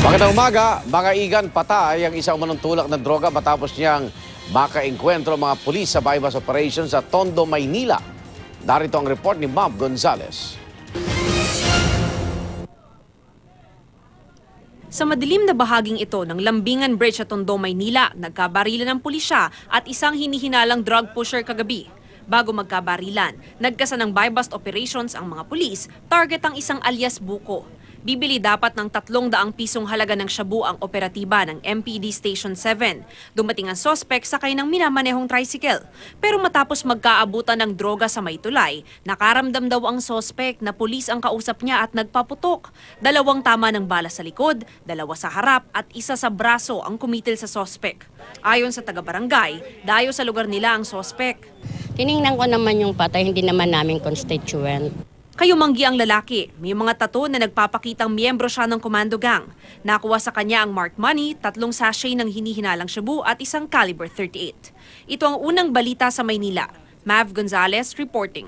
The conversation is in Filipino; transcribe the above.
Magandang umaga, mga igan, patay ang isang umanong tulak ng droga matapos niyang makaengkwentro mga pulis sa bypass operation sa Tondo, Maynila. Narito ang report ni Ma'am Gonzales. Sa madilim na bahaging ito ng Lambingan Bridge sa Tondo, Maynila, nagkabarilan ng pulisya at isang hinihinalang drug pusher kagabi. Bago magkabarilan, nagkasa ng buy-bust operations ang mga pulis, target ang isang alias Buko. Bibili dapat ng 300 pisong halaga ng shabu ang operatiba ng MPD Station 7. Dumating ang sospek sakay ng minamanehong tricycle. Pero matapos magkaabutan ng droga sa may tulay, nakaramdam daw ang sospek na pulis ang kausap niya at nagpaputok. 2 tama ng bala sa likod, 2 sa harap at 1 sa braso ang kumitil sa sospek. Ayon sa taga-barangay, dayo sa lugar nila ang sospek. Tiningnan ko naman yung patay, hindi naman namin constituent. Kayumanggi ang lalaki. May mga tato na nagpapakitang miyembro siya ng Commando Gang. Nakuha sa kanya ang marked money, 3 sachet ng hinihinalang shabu at 1 caliber 38. Ito ang unang balita sa Maynila. Mav Gonzales reporting.